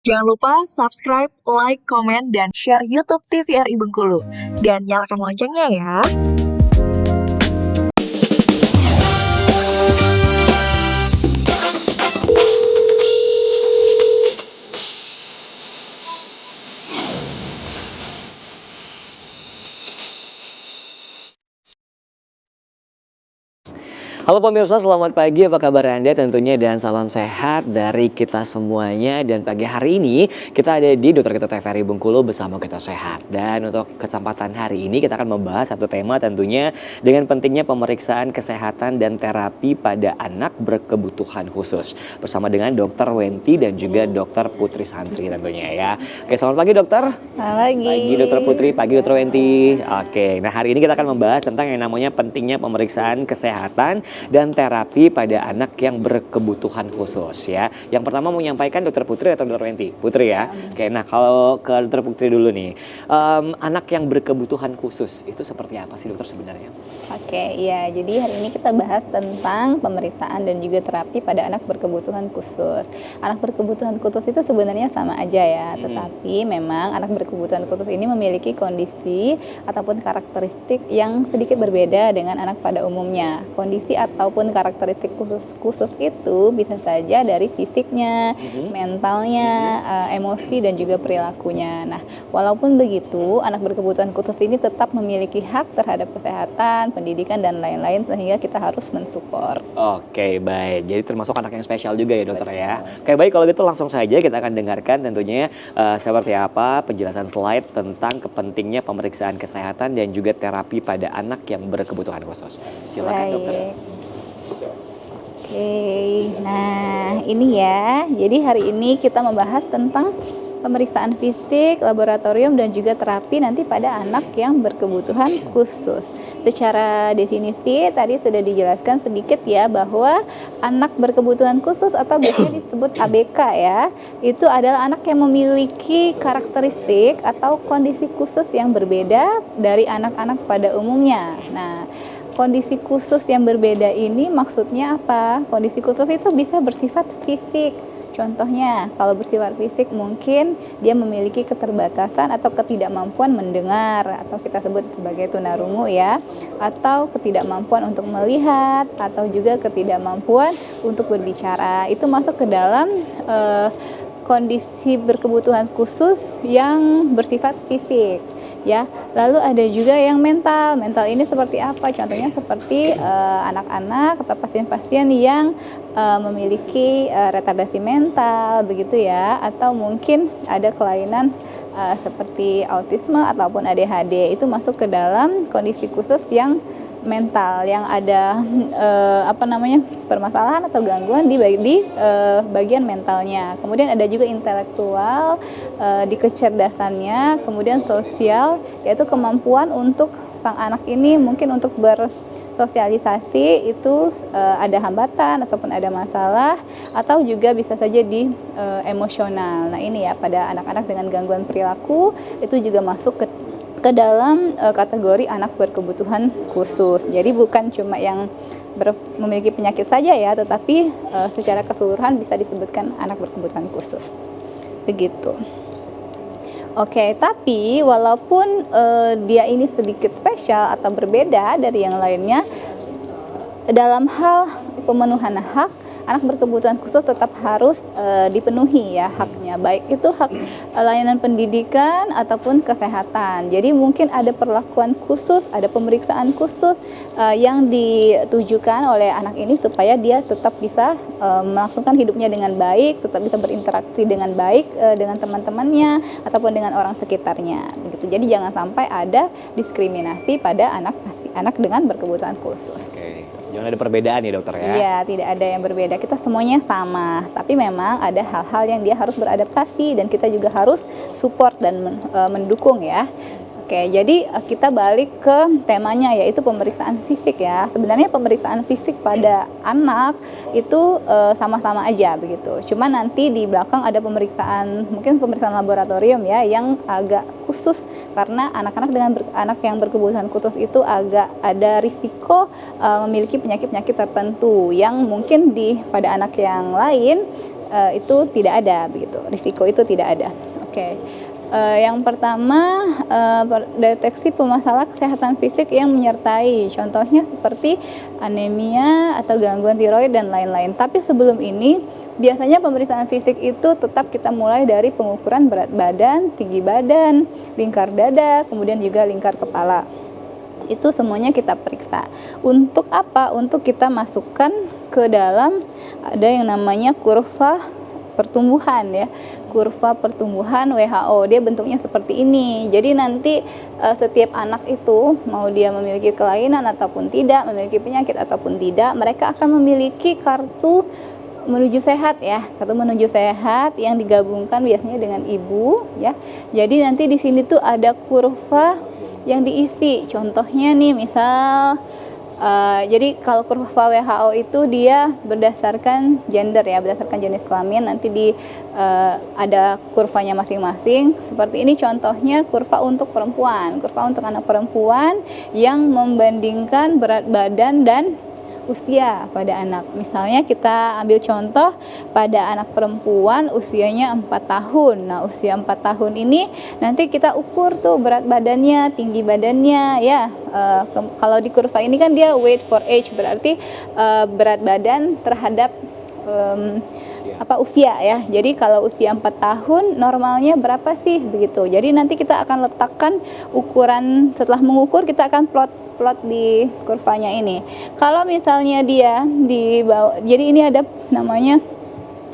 Jangan lupa subscribe, like, komen, dan share YouTube TVRI Bengkulu. Dan nyalakan loncengnya ya. Halo pemirsa, selamat pagi. Apa kabar Anda tentunya dan salam sehat dari kita semuanya. Dan pagi hari ini kita ada di Dr. Kita TVRI Bengkulu bersama Kita Sehat. Dan untuk kesempatan hari ini kita akan membahas satu tema tentunya dengan pentingnya pemeriksaan kesehatan dan terapi pada anak berkebutuhan khusus. Bersama dengan Dr. Wenti dan juga Dr. Putri Santri tentunya ya. Oke, selamat pagi dokter. Selamat pagi. Pagi Dr. Putri, pagi Dr. Wenti. Oke, nah hari ini kita akan membahas tentang yang namanya pentingnya pemeriksaan kesehatan dan terapi pada anak yang berkebutuhan khusus ya. Yang pertama mau menyampaikan Dr. Putri atau Dr. Wenti? Putri ya. Oke, nah kalau ke Dr. Putri dulu nih, anak yang berkebutuhan khusus itu seperti apa sih dokter sebenarnya? Oke, iya. Jadi hari ini kita bahas tentang pemeriksaan dan juga terapi pada anak berkebutuhan khusus. Anak berkebutuhan khusus itu sebenarnya sama aja ya, tetapi memang anak berkebutuhan khusus ini memiliki kondisi ataupun karakteristik yang sedikit berbeda dengan anak pada umumnya. Kondisi ataupun karakteristik khusus itu bisa saja dari fisiknya, mentalnya, emosi dan juga perilakunya. Nah, walaupun begitu, anak berkebutuhan khusus ini tetap memiliki hak terhadap kesehatan, pendidikan dan lain-lain sehingga kita harus mensupport. Oke, baik. Jadi termasuk anak yang spesial juga ya dokter ya. Oke, baik kalau gitu langsung saja kita akan dengarkan tentunya seperti apa penjelasan slide tentang kepentingnya pemeriksaan kesehatan dan juga terapi pada anak yang berkebutuhan khusus. Silakan dokter. Oke, nah ini ya. Jadi hari ini kita membahas tentang pemeriksaan fisik, laboratorium dan juga terapi nanti pada anak yang berkebutuhan khusus. Secara definisi tadi sudah dijelaskan sedikit ya bahwa anak berkebutuhan khusus atau biasanya disebut ABK ya, itu adalah anak yang memiliki karakteristik atau kondisi khusus yang berbeda dari anak-anak pada umumnya. Nah, kondisi khusus yang berbeda ini maksudnya apa? Kondisi khusus itu bisa bersifat fisik. Contohnya, kalau bersifat fisik mungkin dia memiliki keterbatasan atau ketidakmampuan mendengar atau kita sebut sebagai tunarungu ya, atau ketidakmampuan untuk melihat atau juga ketidakmampuan untuk berbicara. Itu masuk ke dalam kondisi berkebutuhan khusus yang bersifat fisik ya. Lalu ada juga yang mental. Mental ini seperti apa? Contohnya seperti anak-anak atau pasien-pasien yang memiliki retardasi mental begitu ya, atau mungkin ada kelainan seperti autisme ataupun ADHD. Itu masuk ke dalam kondisi khusus yang mental, yang ada permasalahan atau gangguan di bagian mentalnya. Kemudian ada juga intelektual, di kecerdasannya, kemudian sosial, yaitu kemampuan untuk sang anak ini mungkin untuk bersosialisasi itu ada hambatan ataupun ada masalah, atau juga bisa saja di emosional. Nah ini ya, pada anak-anak dengan gangguan perilaku itu juga masuk ke dalam kategori anak berkebutuhan khusus. Jadi bukan cuma yang memiliki penyakit saja ya, tetapi secara keseluruhan bisa disebutkan anak berkebutuhan khusus. Begitu. Oke, tapi walaupun dia ini sedikit spesial atau berbeda dari yang lainnya, dalam hal pemenuhan hak, anak berkebutuhan khusus tetap harus dipenuhi ya haknya, baik itu hak layanan pendidikan ataupun kesehatan. Jadi mungkin ada perlakuan khusus, ada pemeriksaan khusus yang ditujukan oleh anak ini supaya dia tetap bisa melangsungkan hidupnya dengan baik, tetap bisa berinteraksi dengan baik dengan teman-temannya ataupun dengan orang sekitarnya. Begitu. Jadi jangan sampai ada diskriminasi pada anak dengan berkebutuhan khusus. Oke. Jangan ada perbedaan ya dokter ya? Iya, tidak ada yang berbeda. Kita semuanya sama, tapi memang ada hal-hal yang dia harus beradaptasi dan kita juga harus support dan mendukung ya. Oke, jadi kita balik ke temanya, yaitu pemeriksaan fisik ya. Sebenarnya pemeriksaan fisik pada anak itu sama-sama aja begitu. Cuma nanti di belakang ada mungkin pemeriksaan laboratorium ya yang agak khusus, karena anak-anak dengan anak yang berkebutuhan khusus itu agak ada risiko memiliki penyakit-penyakit tertentu yang mungkin pada anak yang lain itu tidak ada begitu, risiko itu tidak ada. Oke. Yang pertama, deteksi pemasalah kesehatan fisik yang menyertai, contohnya seperti anemia atau gangguan tiroid dan lain-lain. Tapi sebelum ini, biasanya pemeriksaan fisik itu tetap kita mulai dari pengukuran berat badan, tinggi badan, lingkar dada, kemudian juga lingkar kepala. Itu semuanya kita periksa. Untuk apa? Untuk kita masukkan ke dalam ada yang namanya kurva pertumbuhan ya, kurva pertumbuhan WHO. Dia bentuknya seperti ini. Jadi nanti setiap anak itu mau dia memiliki kelainan ataupun tidak, memiliki penyakit ataupun tidak, mereka akan memiliki kartu menuju sehat ya, kartu menuju sehat yang digabungkan biasanya dengan ibu ya. Jadi nanti di sini tuh ada kurva yang diisi. Contohnya nih misal jadi kalau kurva WHO itu dia berdasarkan gender ya, berdasarkan jenis kelamin, nanti ada kurvanya masing-masing. Seperti ini contohnya kurva untuk perempuan, kurva untuk anak perempuan yang membandingkan berat badan dan usia pada anak. Misalnya kita ambil contoh pada anak perempuan usianya 4 tahun. Nah, usia 4 tahun ini nanti kita ukur tuh berat badannya, tinggi badannya ya. Kalau di kurva ini kan dia weight for age, berarti berat badan terhadap usia ya. Jadi kalau usia 4 tahun normalnya berapa sih begitu. Jadi nanti kita akan letakkan ukuran, setelah mengukur kita akan plot di kurvanya ini. Kalau misalnya dia di bawah, jadi ini ada namanya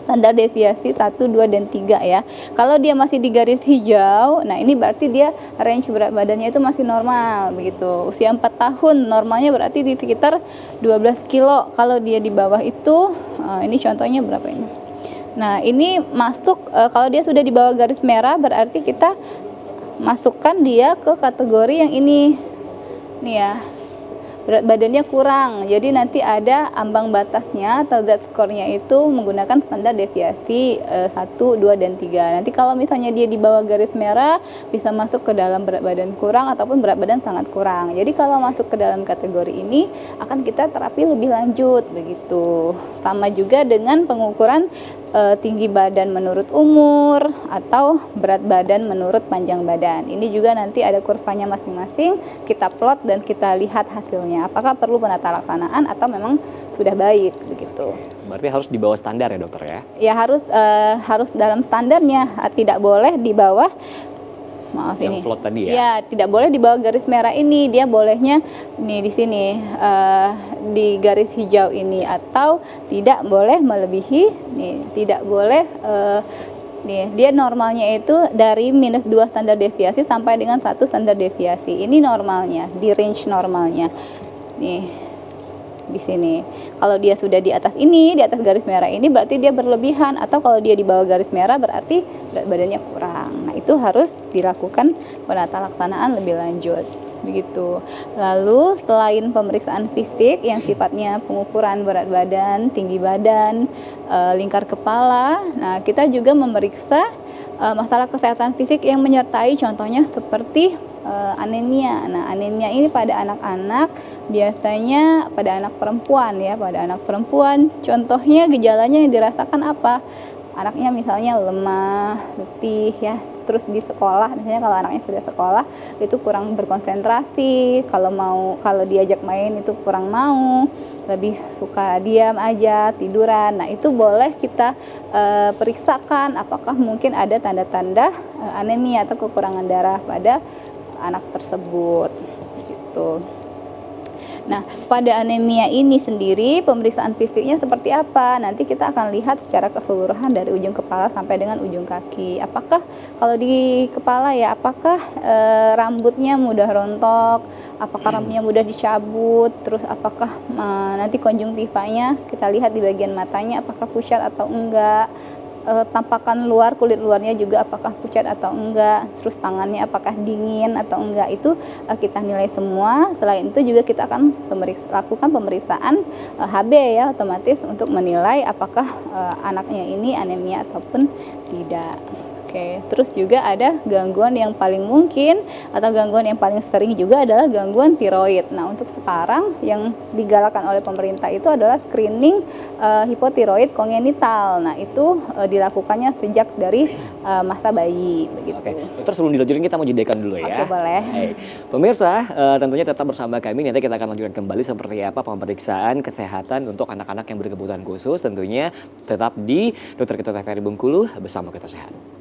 standar deviasi 1, 2, dan 3 ya. Kalau dia masih di garis hijau, nah ini berarti dia range berat badannya itu masih normal begitu. Usia 4 tahun normalnya berarti di sekitar 12 kilo. Kalau dia di bawah itu, ini contohnya berapa ini? Nah ini masuk, kalau dia sudah di bawah garis merah berarti kita masukkan dia ke kategori yang ini nih ya, berat badannya kurang. Jadi nanti ada ambang batasnya atau Z-score-nya itu menggunakan standar deviasi 1, 2, dan 3. Nanti kalau misalnya dia di bawah garis merah bisa masuk ke dalam berat badan kurang ataupun berat badan sangat kurang. Jadi kalau masuk ke dalam kategori ini akan kita terapi lebih lanjut begitu. Sama juga dengan pengukuran tinggi badan menurut umur atau berat badan menurut panjang badan. Ini juga nanti ada kurvanya masing-masing, kita plot dan kita lihat hasilnya. Apakah perlu penata laksanaan atau memang sudah baik begitu. Berarti harus di bawah standar ya dokter ya? Ya harus dalam standarnya, tidak boleh di bawah yang float tadi ya? Ya, tidak boleh di bawah garis merah ini. Dia bolehnya nih di sini di garis hijau ini, atau tidak boleh melebihi nih, tidak boleh nih, dia normalnya itu dari -2 standar deviasi sampai dengan 1 standar deviasi. Ini normalnya, di range normalnya. Nih di sini. Kalau dia sudah di atas ini, di atas garis merah ini berarti dia berlebihan, atau kalau dia di bawah garis merah berarti berat badannya kurang. Nah, itu harus dilakukan penata laksanaan lebih lanjut. Begitu. Lalu selain pemeriksaan fisik yang sifatnya pengukuran berat badan, tinggi badan, lingkar kepala, nah kita juga memeriksa masalah kesehatan fisik yang menyertai, contohnya seperti anemia. Nah, anemia ini pada anak-anak biasanya pada anak perempuan ya, pada anak perempuan contohnya gejalanya yang dirasakan apa? Anaknya misalnya lemah, letih ya, terus di sekolah misalnya kalau anaknya sudah sekolah itu kurang berkonsentrasi, kalau diajak main itu kurang mau, lebih suka diam aja, tiduran. Nah, itu boleh kita periksakan apakah mungkin ada tanda-tanda anemia atau kekurangan darah pada anak tersebut gitu. Nah, pada anemia ini sendiri pemeriksaan fisiknya seperti apa? Nanti kita akan lihat secara keseluruhan dari ujung kepala sampai dengan ujung kaki. Apakah kalau di kepala ya, apakah rambutnya mudah rontok? Apakah rambutnya mudah dicabut? Terus apakah nanti konjungtivanya kita lihat di bagian matanya apakah pucat atau enggak? Tampakan luar, kulit luarnya juga apakah pucat atau enggak, terus tangannya apakah dingin atau enggak, itu kita nilai semua. Selain itu juga kita akan lakukan pemeriksaan HB ya, otomatis untuk menilai apakah anaknya ini anemia ataupun tidak. Oke, terus juga ada gangguan yang paling mungkin atau gangguan yang paling sering juga adalah gangguan tiroid. Nah, untuk sekarang yang digalakkan oleh pemerintah itu adalah screening hipotiroid kongenital. Nah, itu dilakukannya sejak dari masa bayi begitu. Oke, dokter sebelum dilanjutin kita mau jadikan dulu ya. Oke, boleh. Hey, pemirsa, tentunya tetap bersama kami. Nanti kita akan lanjutkan kembali seperti apa pemeriksaan kesehatan untuk anak-anak yang berkebutuhan khusus. Tentunya tetap di Dokter Kita TVRI Bengkulu bersama Kita Sehat.